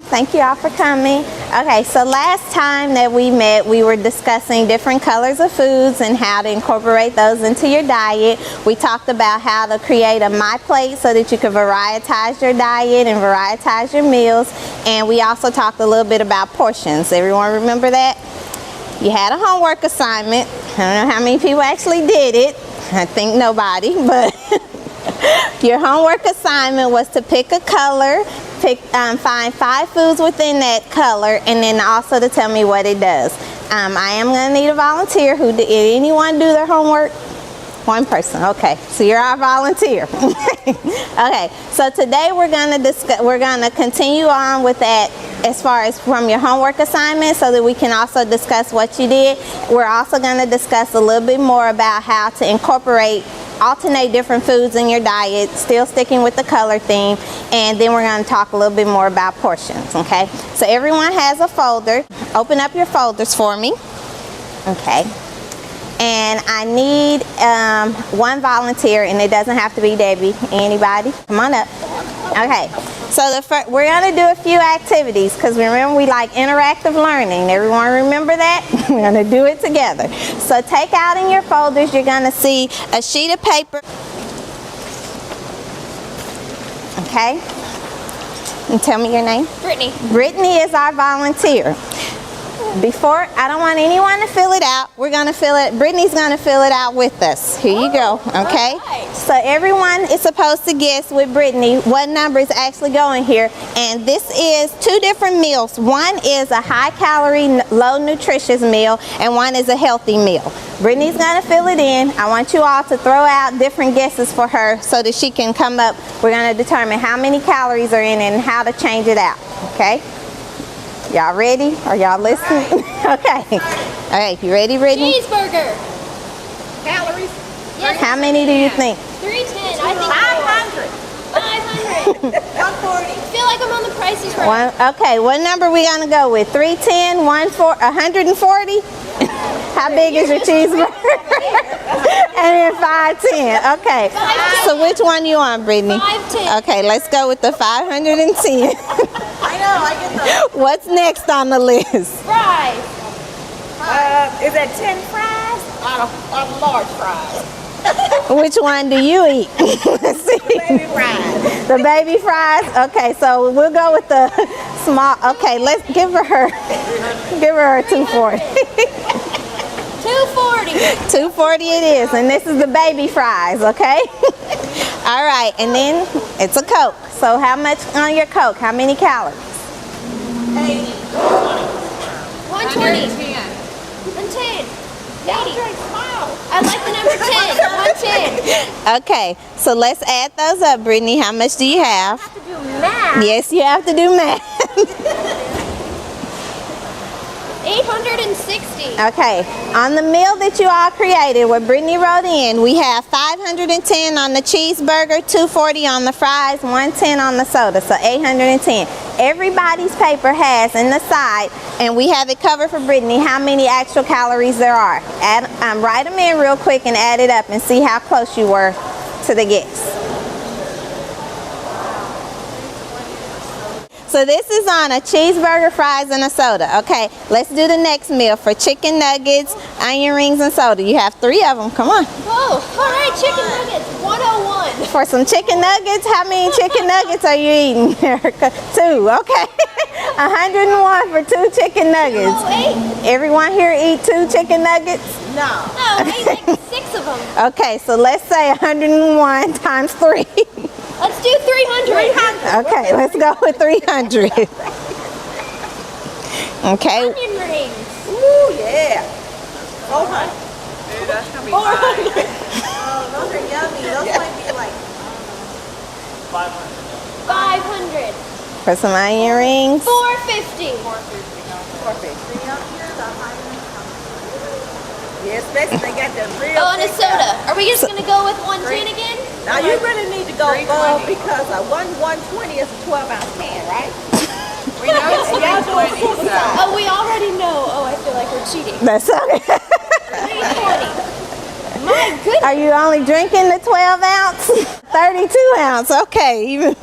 Thank you all for coming. Okay, so last time that we met, we were discussing different colors of foods and how to incorporate those into your diet. We talked about how to create a My Plate so that you can varietize your diet and varietize your meals. And we also talked a little bit about portions. Everyone remember that? You had a homework assignment. I don't know how many people actually did it. I think nobody, but your homework assignment was to pick a color, find 5 foods within that color, and then also to tell me what it does. I am going to need a volunteer. Did anyone do their homework? One person. Okay, so you're our volunteer. Okay, so today we're going to continue on with that as far as from your homework assignment so that we can also discuss what you did. We're also going to discuss a little bit more about how to alternate different foods in your diet, still sticking with the color theme, and then we're going to talk a little bit more about portions, okay? So everyone has a folder. Open up your folders for me. Okay. And I need one volunteer, and it doesn't have to be Debbie. Anybody? Come on up. Okay. So we're going to do a few activities because remember we like interactive learning. Everyone remember that? We're going to do it together. So take out in your folders, you're going to see a sheet of paper. Okay. And tell me your name. Brittany. Brittany is our volunteer. I don't want anyone to fill it out. We're going to fill it. Brittany's going to fill it out with us. Here you go. Okay. Right. So everyone is supposed to guess with Brittany what number is actually going here. And this is 2 different meals. One is a high calorie, low nutritious meal, and one is a healthy meal. Brittany's going to fill it in. I want you all to throw out different guesses for her so that she can come up. We're going to determine how many calories are in it and how to change it out. Okay. Y'all ready? Are y'all listening? Okay. All right, you ready, Brittany? Cheeseburger. Calories? Yes. How many do you think? 310. I think 500. 140. I feel like I'm on the Price is Right. Okay, what number are we going to go with? 310, 140? How big is your cheeseburger? And then 510. Okay. 510. So which one you want, Brittany? 510. Okay, let's go with the 510. I know, I get those. What's next on the list? Fries. Is that 10 fries? Or large fries? Which one do you eat? Let's see. Baby fries. The baby fries? Okay, so we'll go with the small. Okay, let's give her 240. 240. 240 it is, and this is the baby fries, okay? All right, and then it's a Coke. So how much on your Coke? How many calories? 80. 120. 110. 80. I like the number 10. 110. Okay, so let's add those up, Brittany. How much do you have? I have to do math. Yes, you have to do math. 860. Okay, on the meal that you all created, what Brittany wrote in, we have 510 on the cheeseburger, 240 on the fries, 110 on the soda, so 810. Everybody's paper has in the side, and we have it covered for Brittany, how many actual calories there are. Write them in real quick and add it up and see how close you were to the guess. So this is on a cheeseburger, fries, and a soda. Okay, let's do the next meal for chicken nuggets, onion rings, and soda. You have 3 of them. Come on. Whoa, all right, chicken nuggets, 101. For some chicken nuggets, how many chicken nuggets are you eating, Erica? 2, okay. 101 for 2 chicken nuggets. 208? Everyone here eat 2 chicken nuggets? No. No, I ate like 6 of them. Okay, so let's say 101 times 3. Let's do 300. Okay, let's go with 300. Okay. Onion rings. Ooh, yeah. 400. Dude, that's gonna be 400. high. Oh, those are yummy. Those might be like 500. 500. For some onion rings. 450. 450. Yeah, especially they got the real. Oh, and a big soda. stuff. Are we just going to go with 110 again? Now you really need to go 320. because a 120 is a 12-ounce can, right? We know it's Y'all doing 320, super so. size. Oh, we already know. Oh, I feel like we're cheating. That's okay. 320. My My goodness. Are you only drinking the 12 ounce? 32 ounce, okay.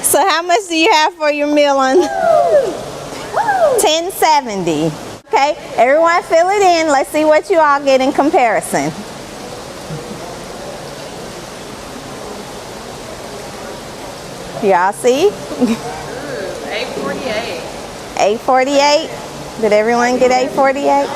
So how much do you have for your meal on? 1070. Okay, everyone fill it in. Let's see what you all get in comparison. Y'all see? 848. 848. Did everyone get 848?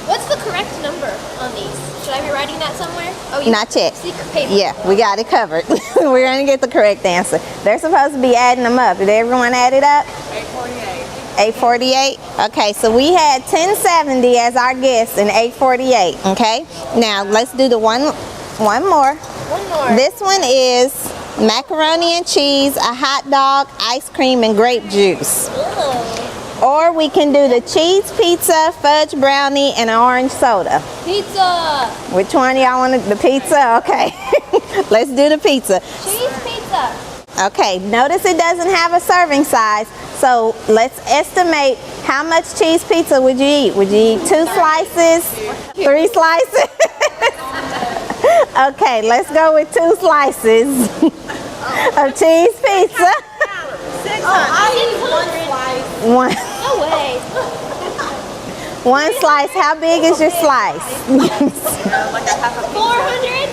What's the correct number on these? Should I be writing that somewhere? Oh, you Not yet. secret paper. Yeah, we got it covered. We're going to get the correct answer. They're supposed to be adding them up. Did everyone add it up? 848. 848. Okay, so we had 1070 as our guess and 848. Okay, now let's do the one more. One more. This one is macaroni and cheese, a hot dog, ice cream, and grape juice. Or we can do the cheese pizza, fudge brownie, and an orange soda. Pizza. Which one y'all want? The pizza? Okay. Let's do the pizza. Cheese pizza. Okay, notice it doesn't have a serving size, so let's estimate how much cheese pizza would you eat? Would you eat 2 slices? 3 slices? Okay, let's go with 2 slices of cheese pizza. 600. I eat one slice. One No way. slice. How big is your slice? Like a half a 400?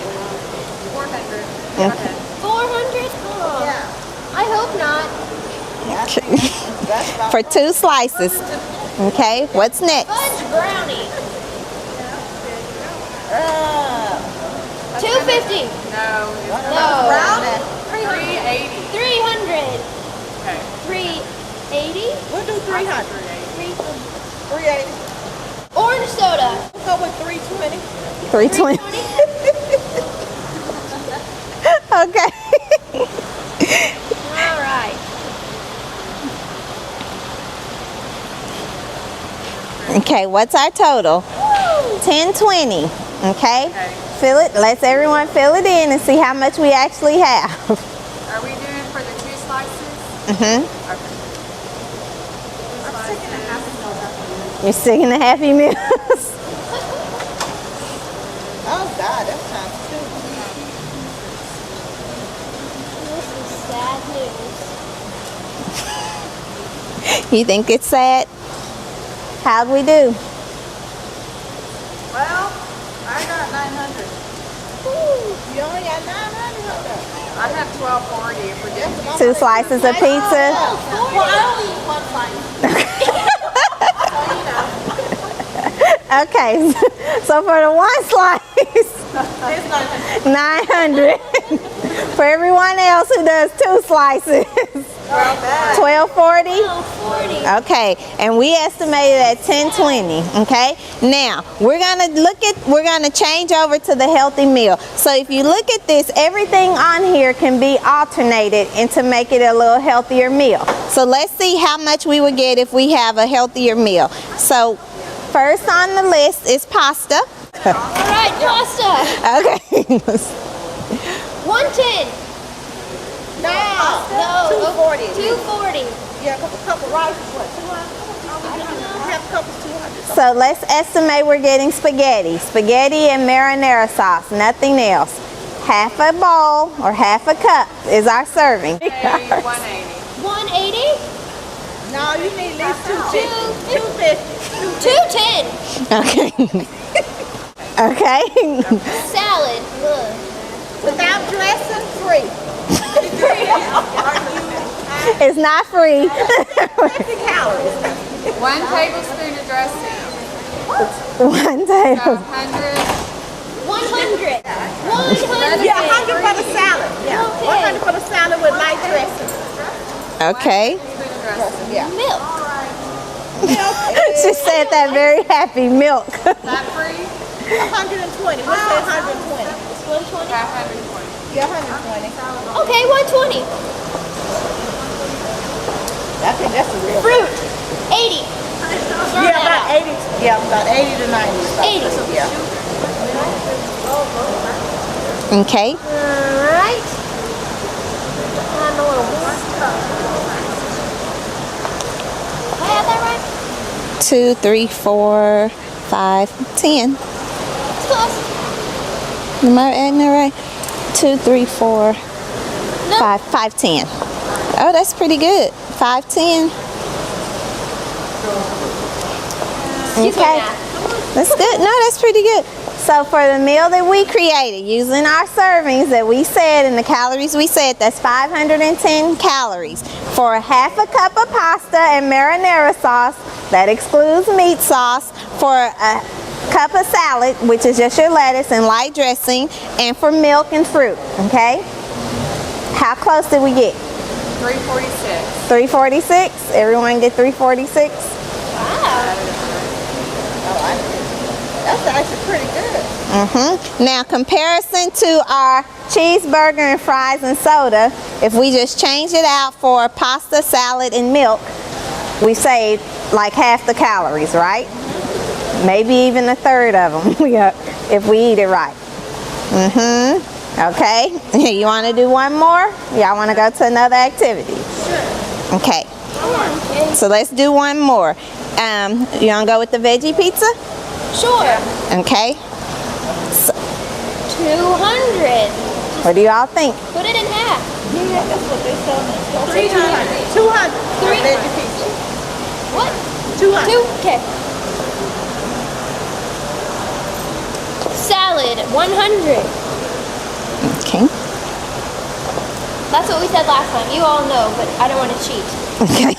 400. Okay. 400? Oh. I hope not. For 2 slices. Okay, what's next? Fudge brownie. 250. No. No. 380. 300. Okay. 380. We'll do 300. 380. Orange soda. We'll go with 320. 320. 320. Okay. All right. Okay, what's our total? 1020. Okay? Fill it. Let's everyone fill it in and see how much we actually have. Are we doing for the 2 slices? Mhm. Okay. You're sticking the Happy Meals. Oh, God, that sounds too. This is sad news. You think it's sad? How'd we do? Well, I got 900. You only got 900. I have 1240 if we're getting 2 slices of pizza. Well, I only eat 1 slice. Okay, so for the 1 slice, It's 900.900. For everyone else who does 2 slices, 1240. 40. Okay, and we estimated at 1020. Okay, now we're gonna change over to the healthy meal. So if you look at this, everything on here can be alternated and to make it a little healthier meal. So let's see how much we would get if we have a healthier meal. So first on the list is pasta. All right, pasta. Okay. 110. No. No. 240. 240. Yeah, a couple rice is what, 200? You have a couple 200. So let's estimate we're getting spaghetti. Spaghetti and marinara sauce, nothing else. Half a bowl or half a cup is our serving. 180. 180. No, you need at least 250. 250. 210. Okay. Okay. Salad. Ugh. Without dressing, free. It's not free. 50 calories. 1 tablespoon of dressing. 1 table. 100. 100. 100. Yeah, 100 for the salad. Yeah, Okay. 100 for the salad with light dressing. Okay. Spoon of dressing. Yeah. Milk. She said that very happy. Milk. Fat free? 120. We'll say 120. 120. Yeah, 120. Yeah, 120. Okay, 120. I think that's a real. Fruit. 80. Start Yeah, that about out. 80. Yeah, about 80 to 90. 80. Yeah. Okay. All right. And a little more. Did I have that right? 2, 3, 4, 5, 10. 10. Am I adding that right? 2, 3, 4, 5, 510. Oh, that's pretty good. 510. Okay, that's good. No, that's pretty good. So for the meal that we created, using our servings that we said and the calories we said, that's 510 calories. For a half a cup of pasta and marinara sauce, that excludes meat sauce, for a cup of salad, which is just your lettuce and light dressing, and for milk and fruit, okay? How close did we get? 346. 346? Everyone get 346? That's actually pretty good. Now, comparison to our cheeseburger and fries and soda, if we just change it out for pasta, salad, and milk, we saved like half the calories, right? Maybe even a third of them if we eat it right. Okay. You want to do one more? Y'all want to go to another activity? Sure. Okay. So let's do one more. You want to go with the veggie pizza? Sure. Okay. 200. What do you all think? Put it in half. Yeah, that's what they sell me. 300. 200. Three. Veggie pizza. What? 200. 2? Okay. Salad, 100. Okay. That's what we said last time. You all know, but I don't want to cheat. Okay.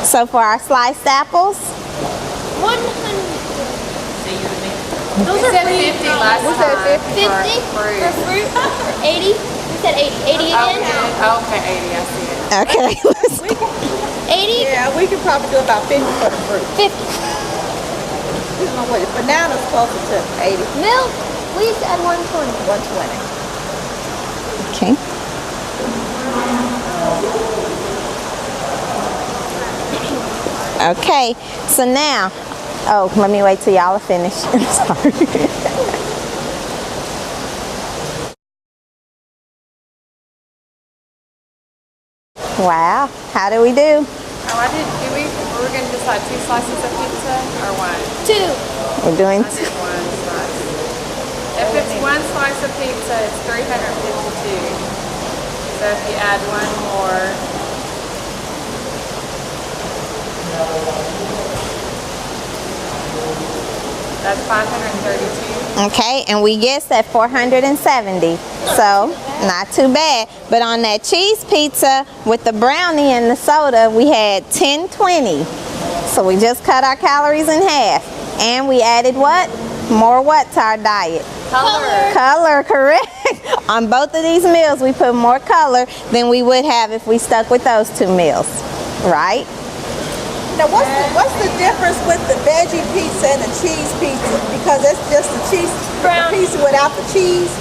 So for our sliced apples, 100. Those are 50 last We said time. 50 for fruit. 80. We said 80. 80 again? Okay, 80, I see it. okay. 80. Yeah, we could probably do about 50 for the fruit. 50. Wait, bananas closer to 80. Milk, we said 120. 120. Okay. Okay, so now, oh, let me wait till y'all are finished. I'm sorry. Wow, how do we do? Oh, I did. We're going to decide 2 slices of pizza or 1? 2. We're doing I did 1 slice. If it's 1 slice of pizza, it's 352. So if you add 1 more, that's 532. Okay, and we guessed at 470, so not too bad. But on that cheese pizza with the brownie and the soda, we had 1020. So we just cut our calories in half. And we added what? More what to our diet? Color. Color, correct. On both of these meals, we put more color than we would have if we stuck with those 2 meals, right? Now, what's the difference with the veggie pizza and the cheese pizza? Because it's just the cheese Brown. pizza without the cheese.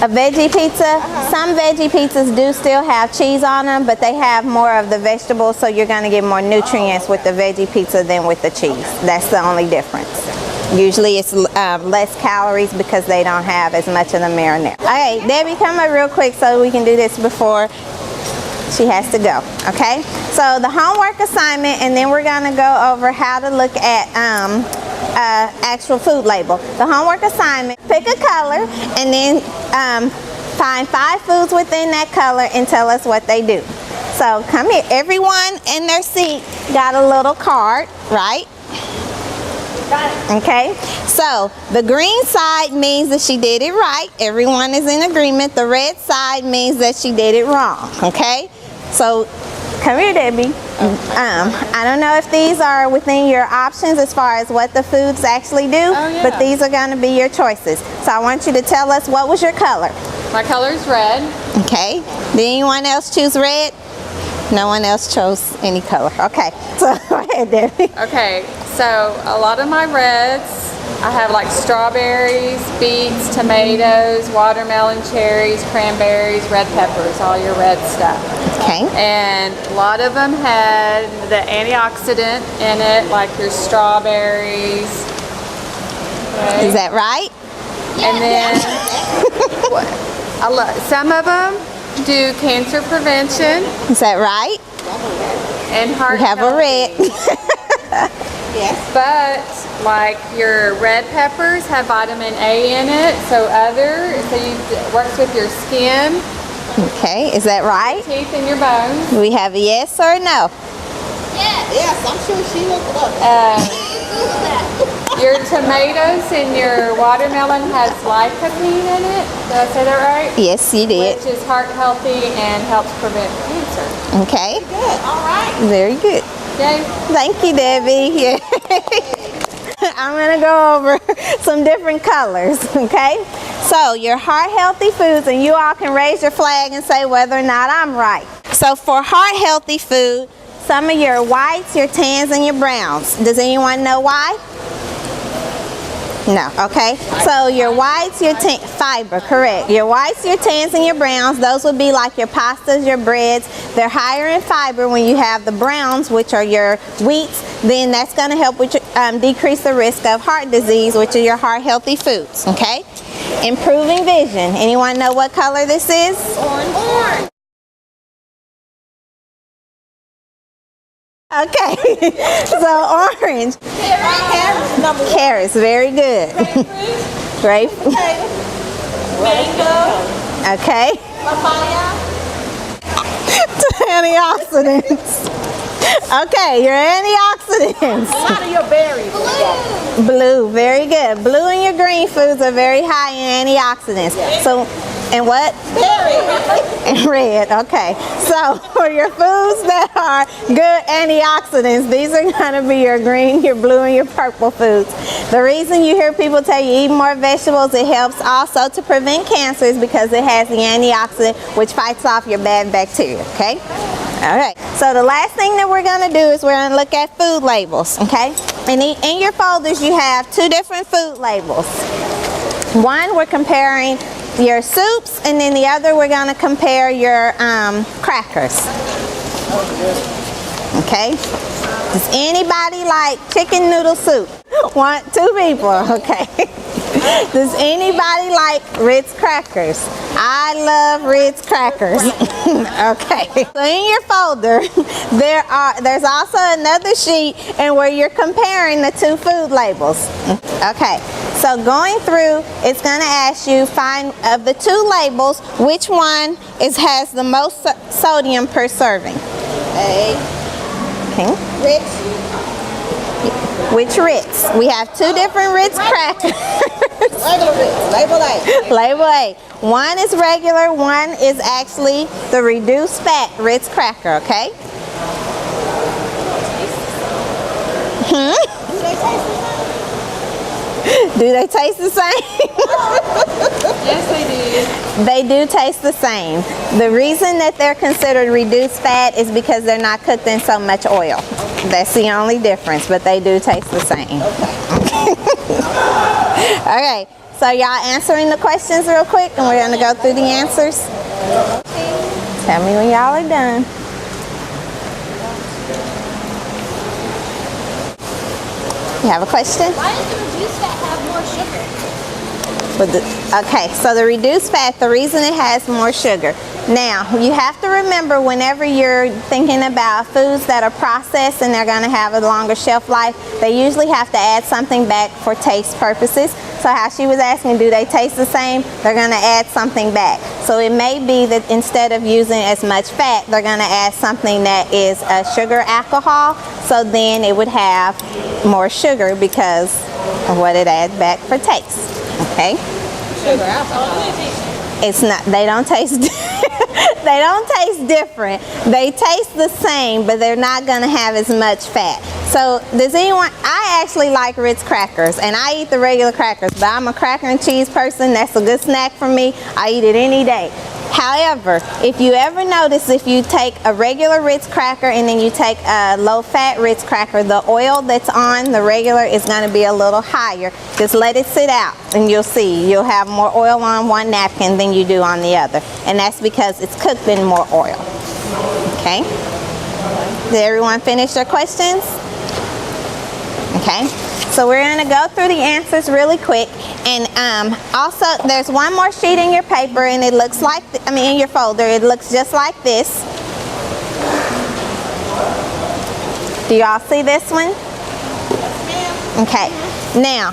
A veggie pizza, some veggie pizzas do still have cheese on them, but they have more of the vegetables, so you're going to get more nutrients with the veggie pizza than with the cheese. That's the only difference. Usually it's less calories because they don't have as much of the marinara. Okay, Debbie, come up real quick so we can do this before she has to go, okay? So the homework assignment, and then we're gonna go over how to look at actual food label. The homework assignment, pick a color and then find 5 foods within that color and tell us what they do. So come here, everyone in their seat got a little card, right? Okay, so the green side means that she did it right. Everyone is in agreement. The red side means that she did it wrong, okay? So come here, Debbie. I don't know if these are within your options as far as what the foods actually do, but these are going to be your choices. So I want you to tell us, what was your color? My color is red. Okay, did anyone else choose red? No one else chose any color. Okay, so go ahead, Debbie. Okay, so a lot of my reds, I have like strawberries, beets, tomatoes, watermelon, cherries, cranberries, red peppers, all your red stuff. Okay. And a lot of them had the antioxidant in it, like your strawberries. Okay. Is that right? And then some of them do cancer prevention Is that right? and heart We have a healthy. red. Yes. But like your red peppers have vitamin A in it, so it works with your skin, Okay, is that right? teeth, and your bones. Do we have a yes or a no? Yes. Yes, I'm sure she looked it up. Google that. Your tomatoes and your watermelon has lycopene in it. Did I say that right? Yes, you did. Which is heart healthy and helps prevent cancer. Okay, Good. All right. very good. Yay. Thank you, Debbie. Yeah. I'm gonna go over some different colors, okay? So your heart healthy foods, and you all can raise your flag and say whether or not I'm right. So for heart healthy food, some of your whites, your tans, and your browns. Does anyone know why? No, okay. So your whites, your fiber, correct. Your whites, your tans, and your browns, those would be like your pastas, your breads. They're higher in fiber. When you have the browns, which are your wheats, then that's going to help with decrease the risk of heart disease, which are your heart healthy foods, okay? Improving vision. Anyone know what color this is? Orange. Okay, so orange. Carrots, number one. Carrots, very good. Grapefruit. Mango. Okay. Papaya. Antioxidants. Okay, your antioxidants. A lot of your berries. Blue, very good. Blue and your green foods are very high in antioxidants. So, and what? And red, okay. So for your foods that are good antioxidants, these are going to be your green, your blue, and your purple foods. The reason you hear people tell you eat more vegetables, it helps also to prevent cancer, is because it has the antioxidant which fights off your bad bacteria, okay? All right, so the last thing that we're going to do is we're going to look at food labels, okay? And in your folders you have two different food labels. One, we're comparing your soups, and then the other we're going to compare your crackers. Okay? Does anybody like chicken noodle soup? Two people, okay. Does anybody like Ritz crackers? I love Ritz crackers. Okay. So in your folder, there's also another sheet and where you're comparing the two food labels. Okay. So going through, it's going to ask you, find of the two labels, which one has the most sodium per serving. Okay. Ritz. Which Ritz? We have two different Ritz crackers. Regular Ritz. Label A. Label A. One is regular, one is actually the reduced fat Ritz cracker, okay? Do they taste the same? Yes, they do. They do taste the same. The reason that they're considered reduced fat is because they're not cooked in so much oil. That's the only difference, but they do taste the same. Okay, so y'all answering the questions real quick, and we're going to go through the answers. Tell me when y'all are done. You have a question? Why does the reduced fat have more sugar? Okay, so the reduced fat, the reason it has more sugar. Now, you have to remember whenever you're thinking about foods that are processed and they're going to have a longer shelf life, they usually have to add something back for taste purposes. So how she was asking, do they taste the same? They're going to add something back. So it may be that instead of using as much fat, they're going to add something that is a sugar alcohol. So then it would have more sugar because of what it adds back for taste. Okay? Sugar alcohol. It's not, they don't taste they don't taste different. They taste the same, but they're not going to have as much fat. So does anyone, I actually like Ritz crackers, and I eat the regular crackers, but I'm a cracker and cheese person. That's a good snack for me. I eat it any day. However, if you ever notice, if you take a regular Ritz cracker and then you take a low-fat Ritz cracker, the oil that's on the regular is going to be a little higher. Just let it sit out and you'll see. You'll have more oil on one napkin than you do on the other. And that's because it's cooked in more oil. Okay? Did everyone finish their questions? Okay. So we're going to go through the answers really quick, and also there's one more sheet in your paper, and it looks like, in your folder, it looks just like this. Do y'all see this one? Okay. Now,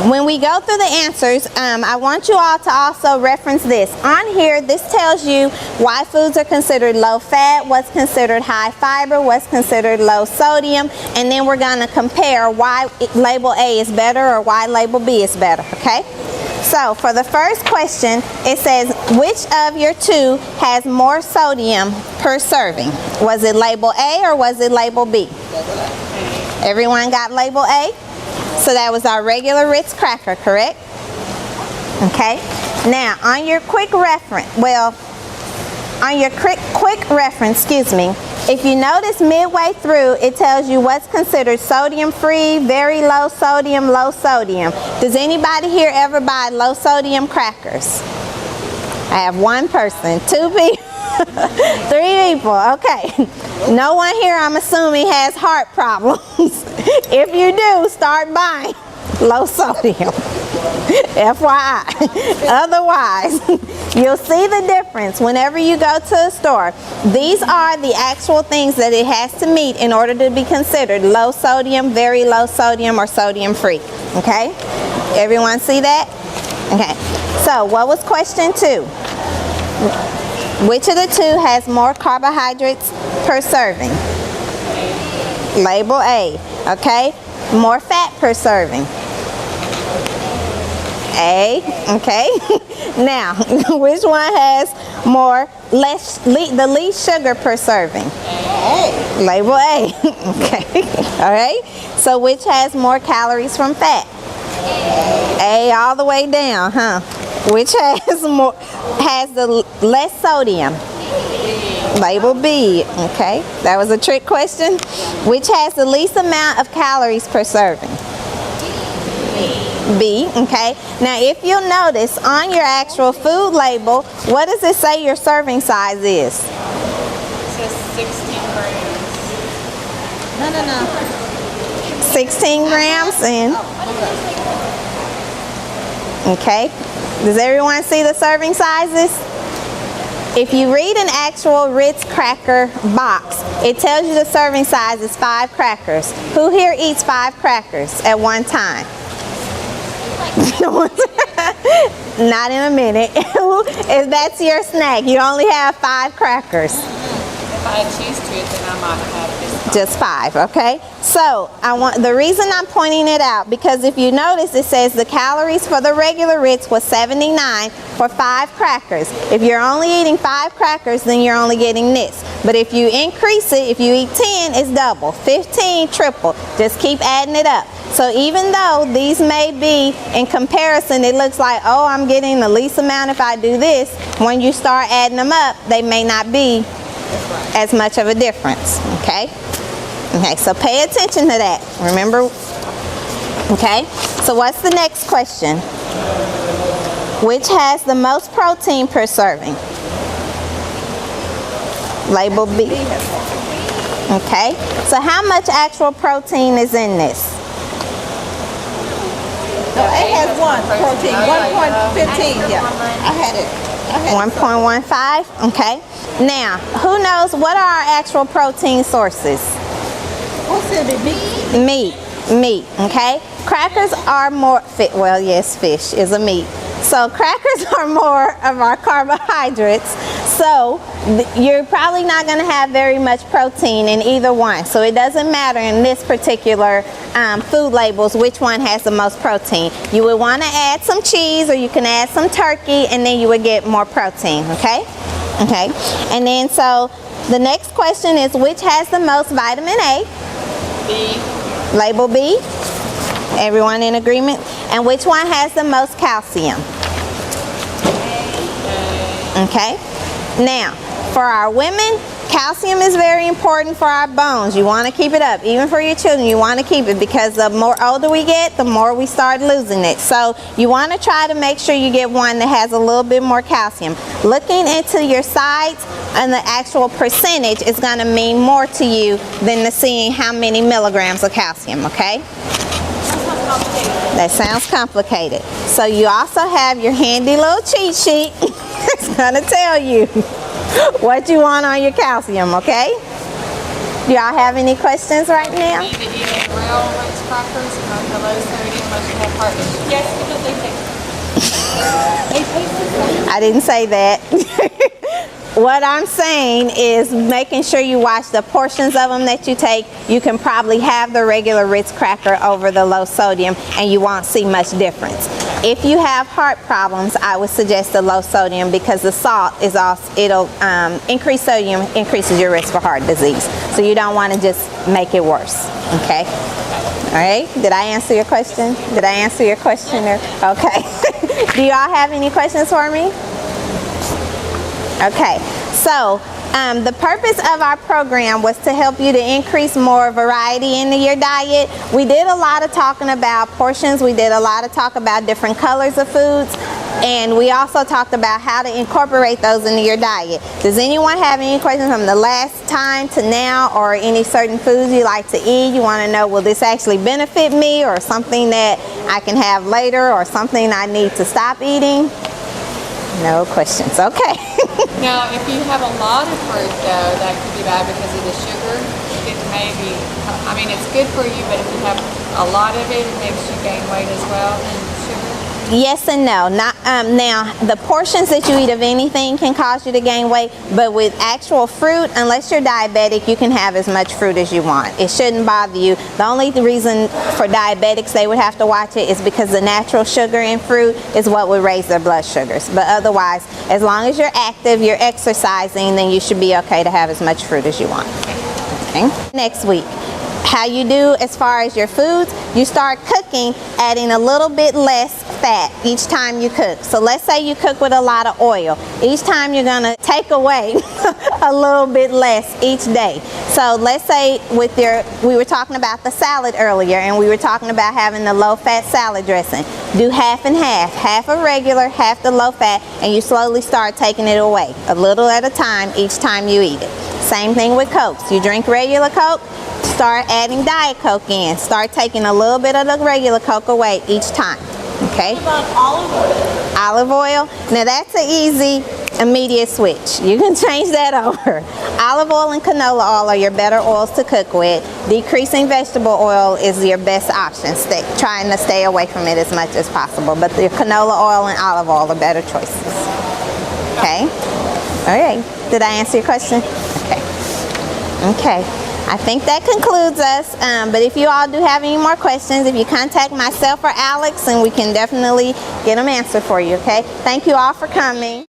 when we go through the answers, I want you all to also reference this. On here, this tells you why foods are considered low fat, what's considered high fiber, what's considered low sodium, and then we're going to compare why label A is better or why label B is better, okay? So, for the first question, it says, which of your two has more sodium per serving? Was it label A or was it label B? Everyone got label A? So that was our regular Ritz cracker, correct? Okay. Now, on your quick reference, if you notice midway through, it tells you what's considered sodium-free, very low sodium, low sodium. Does anybody here ever buy low sodium crackers? I have one person, 2 people, 3 people, okay. No one here, I'm assuming, has heart problems. If you do, start buying low sodium. FYI. Otherwise, you'll see the difference whenever you go to a store. These are the actual things that it has to meet in order to be considered low sodium, very low sodium, or sodium free. Okay? Everyone see that? Okay. So, what was question 2? Which of the two has more carbohydrates per serving? Label A. Okay? More fat per serving. A. Okay? Now, which one has the least sugar per serving? A. Label A. Okay. All right? So which has more calories from fat? A all the way down, huh? Which has the less sodium? Label B. Okay. That was a trick question. Which has the least amount of calories per serving? B. Okay. Now, if you'll notice on your actual food label, what does it say your serving size is? It says 16 grams. No. 16 grams and okay. Does everyone see the serving sizes? If you read an actual Ritz cracker box, it tells you the serving size is 5 crackers. Who here eats 5 crackers at one time? Not in a minute. If that's your snack, you only have 5 crackers. If I choose to, then I might have Just 5, okay? So the reason I'm pointing it out, because if you notice, it says the calories for the regular Ritz was 79 for 5 crackers. If you're only eating 5 crackers, then you're only getting this. But if you increase it, if you eat 10, it's double. 15, triple. Just keep adding it up. So even though these may be, in comparison, it looks like, oh, I'm getting the least amount if I do this, when you start adding them up, they may not be as much of a difference, okay? Okay, so pay attention to that. Remember, okay? So what's the next question? Which has the most protein per serving? Label B. Okay, so how much actual protein is in this? No, A has 1 protein, 1.15, yeah. I had it. 1.15, okay. Now, who knows what are our actual protein sources? What's it, meat? Meat, okay? Crackers are more, well, yes, fish is a meat. So crackers are more of our carbohydrates. So you're probably not going to have very much protein in either one. So it doesn't matter in this particular food labels which one has the most protein. You would want to add some cheese, or you can add some turkey, and then you would get more protein, okay? Okay. And then so the next question is, which has the most vitamin A? B. Label B. Everyone in agreement? And which one has the most calcium? Okay. Now, for our women, calcium is very important for our bones. You want to keep it up. Even for your children, you want to keep it, because the more older we get, the more we start losing it. So you want to try to make sure you get one that has a little bit more calcium. Looking into your sides and the actual percentage is going to mean more to you than seeing how many milligrams of calcium, okay? That sounds complicated. So you also have your handy little cheat sheet. It's going to tell you what you want on your calcium, okay? Do y'all have any questions right now? Real Ritz crackers are the low sodium unless you have heart issues. Yes, because they taste. They taste the same. I didn't say that. What I'm saying is making sure you watch the portions of them that you take. You can probably have the regular Ritz cracker over the low sodium and you won't see much difference. If you have heart problems, I would suggest the low sodium because the salt is also, it'll increase sodium, increases your risk for heart disease. So you don't want to just make it worse, okay? All right, did I answer your question? Did I answer your question? Okay. Do y'all have any questions for me? Okay, so the purpose of our program was to help you to increase more variety into your diet. We did a lot of talking about portions. We did a lot of talk about different colors of foods. And we also talked about how to incorporate those into your diet. Does anyone have any questions from the last time to now, or any certain foods you like to eat? You want to know, will this actually benefit me, or something that I can have later, or something I need to stop eating? No questions. Okay. Now, if you have a lot of fruit, though, that could be bad because of the sugar. It maybe, I mean, it's good for you, but if you have a lot of it, it makes you gain weight as well, and sugar. Yes and no. Not now, the portions that you eat of anything can cause you to gain weight, but with actual fruit, unless you're diabetic, you can have as much fruit as you want. It shouldn't bother you. The only reason for diabetics they would have to watch it is because the natural sugar in fruit is what would raise their blood sugars. But otherwise, as long as you're active, you're exercising, then you should be okay to have as much fruit as you want. Okay. Next week, how you do as far as your foods, you start cooking, adding a little bit less fat each time you cook. So let's say you cook with a lot of oil. Each time you're gonna take away a little bit less each day. So let's say with we were talking about the salad earlier, and we were talking about having the low fat salad dressing. Do half and half a regular, half the low fat, and you slowly start taking it away, a little at a time each time you eat it. Same thing with Cokes. You drink regular Coke, start adding Diet Coke in. Start taking a little bit of the regular Coke away each time. Okay? What about olive oil? Olive oil. Now that's an easy, immediate switch. You can change that over. Olive oil and canola oil are your better oils to cook with. Decreasing vegetable oil is your best option. Trying to stay away from it as much as possible. But your canola oil and olive oil are better choices. Okay? All right. Did I answer your question? Okay. Okay. I think that concludes us, but if you all do have any more questions, if you contact myself or Alex, and we can definitely get them answered for you, okay? Thank you all for coming.